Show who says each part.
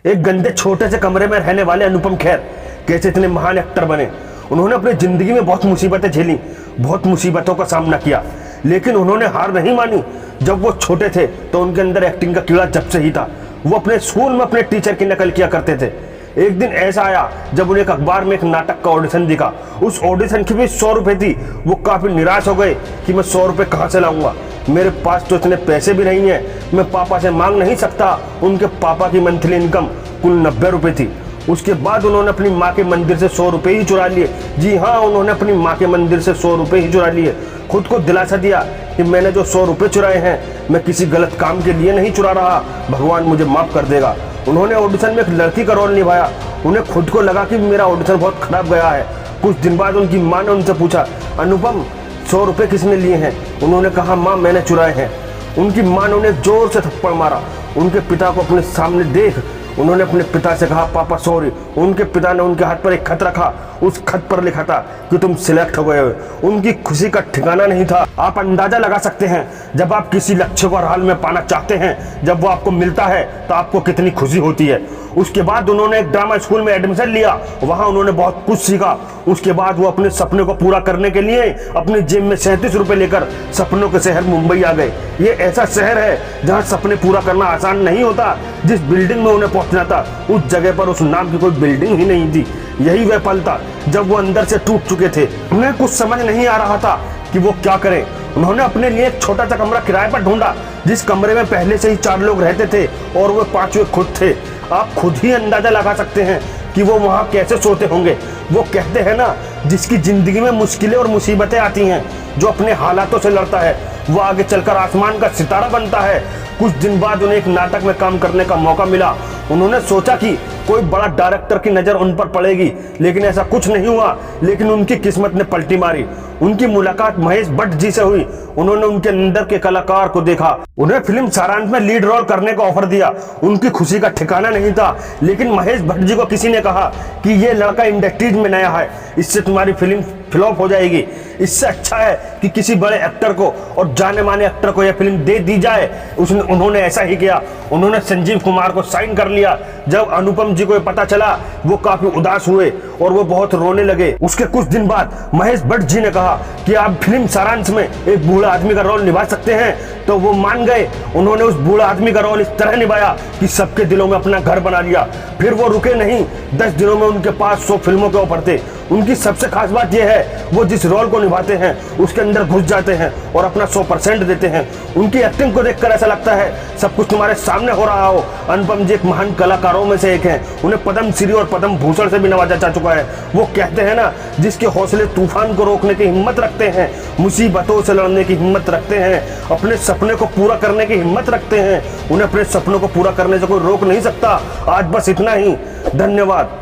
Speaker 1: एक गंदे छोटे से कमरे में रहने वाले अनुपम खेर कैसे इतने महान एक्टर बने। उन्होंने अपनी जिंदगी में बहुत मुसीबतें झेली, बहुत मुसीबतों का सामना किया, लेकिन उन्होंने हार नहीं मानी। जब वो छोटे थे तो उनके अंदर एक्टिंग का कीड़ा जब से ही था। वो अपने स्कूल में अपने टीचर की नकल किया करते थे। एक दिन ऐसा आया जब उन्हें एक अखबार में एक नाटक का ऑडिशन दिखा। उस ऑडिशन की भी 100 रुपए थी। वो काफी निराश हो गए कि मैं 100 रुपए कहाँ से लाऊंगा, मेरे पास तो इतने पैसे भी नहीं है, मैं पापा से मांग नहीं सकता। उनके पापा की मंथली इनकम कुल 90 रुपए थी। उसके बाद उन्होंने अपनी माँ के मंदिर से 100 रुपए ही चुरा लिए। जी हाँ, उन्होंने अपनी माँ के मंदिर से 100 रुपए ही चुरा लिए। खुद को दिलासा दिया कि मैंने जो 100 रुपए चुराए हैं मैं किसी गलत काम के लिए नहीं चुरा रहा, भगवान मुझे माफ कर देगा। उन्होंने ऑडिशन में एक लड़की का रोल निभाया। उन्हें खुद को लगा कि मेरा ऑडिशन बहुत खराब गया है। कुछ दिन बाद उनकी माँ ने उनसे पूछा, अनुपम 100 रुपए किसने लिए हैं? उन्होंने कहा, माँ मैंने चुराए हैं। उनकी माँ ने उन्हें जोर से थप्पड़ मारा। उनके पिता को अपने सामने देख उन्होंने अपने पिता से कहा, पापा सॉरी। उनके पिता ने उनके हाथ पर एक खत रखा। उस खत पर लिखा था कि तुम सिलेक्ट हो गए हो। उनकी खुशी का ठिकाना नहीं था। आप अंदाजा लगा सकते हैं जब आप किसी लक्ष्य को हर हाल में पाना चाहते हैं, जब वो आपको मिलता है तो आपको कितनी खुशी होती है। उसके बाद उन्होंने एक ड्रामा स्कूल में एडमिशन लिया। वहां उन्होंने बहुत कुछ सीखा। उसके बाद वो अपने सपने को पूरा करने के लिए अपनी जेब में 37 रुपए लेकर सपनों के शहर मुंबई आ गए। ये ऐसा शहर है जहां सपने पूरा करना आसान नहीं होता। जिस बिल्डिंग में उन्हें पहुंचना था उस जगह पर उस नाम की कोई बिल्डिंग ही नहीं थी। यही वह पल था जब वो अंदर से टूट चुके थे। उन्हें कुछ समझ नहीं आ रहा था कि वो क्या करें। उन्होंने अपने लिए एक छोटा सा कमरा किराए पर ढूंढा, जिस कमरे में पहले से ही 4 लोग रहते थे और वो 5वें खुद थे। आप खुद ही अंदाजा लगा सकते हैं कि वो वहां कैसे सोते होंगे। वो कहते हैं ना, जिसकी जिंदगी में मुश्किलें और मुसीबतें आती हैं, जो अपने हालातों से लड़ता है, वो आगे चलकर आसमान का सितारा बनता है। कुछ दिन बाद उन्हें एक नाटक में काम करने का मौका मिला। उन्होंने सोचा कि कोई बड़ा डायरेक्टर की नजर उन पर पड़ेगी, लेकिन ऐसा कुछ नहीं हुआ। लेकिन उनकी किस्मत ने पलटी मारी। उनकी मुलाकात महेश भट्ट जी से हुई। उन्होंने उनके अंदर के कलाकार को देखा। उन्हें फिल्म सारांश में लीड रोल करने का ऑफर दिया। उनकी खुशी का ठिकाना नहीं था। लेकिन महेश भट्ट जी को किसी ने कहा कि ये लड़का इंडस्ट्रीज में नया है, इससे तुम्हारी फिल्म फ्लॉप हो जाएगी। इससे अच्छा है कि किसी बड़े एक्टर को और जाने माने एक्टर को यह फिल्म दे दी जाए। उन्होंने ऐसा ही किया। उन्होंने संजीव कुमार को साइन कर लिया। जब अनुपम जी को पता चला वो काफी उदास हुए और वो बहुत रोने लगे। उसके कुछ दिन बाद महेश भट्ट जी ने कहा कि आप फिल्म सारांश में एक बूढ़ा आदमी का रोल निभा सकते हैं, तो वो मान गए। उन्होंने उस बूढ़ा आदमी का रोल इस तरह निभाया कि सबके दिलों में अपना घर बना लिया। फिर वो रुके नहीं। 10 दिनों में उनके पास 100 फिल्मों के ऑफर थे। उनकी सबसे खास बात यह है, वो जिस रोल को निभाते हैं उसके अंदर घुस जाते हैं और अपना 100% देते हैं। उनकी एक्टिंग को देखकर ऐसा लगता है सब कुछ तुम्हारे सामने हो रहा हो। अनुपम जी एक महान कलाकारों में से एक हैं। उन्हें पद्म श्री और पद्म भूषण से भी नवाजा जा चुका है। वो कहते हैं ना, जिसके हौसले तूफान को रोकने की हिम्मत रखते हैं, मुसीबतों से लड़ने की हिम्मत रखते हैं, अपने सपने को पूरा करने की हिम्मत रखते हैं, उन्हें अपने सपनों को पूरा करने से कोई रोक नहीं सकता। आज बस इतना ही। धन्यवाद।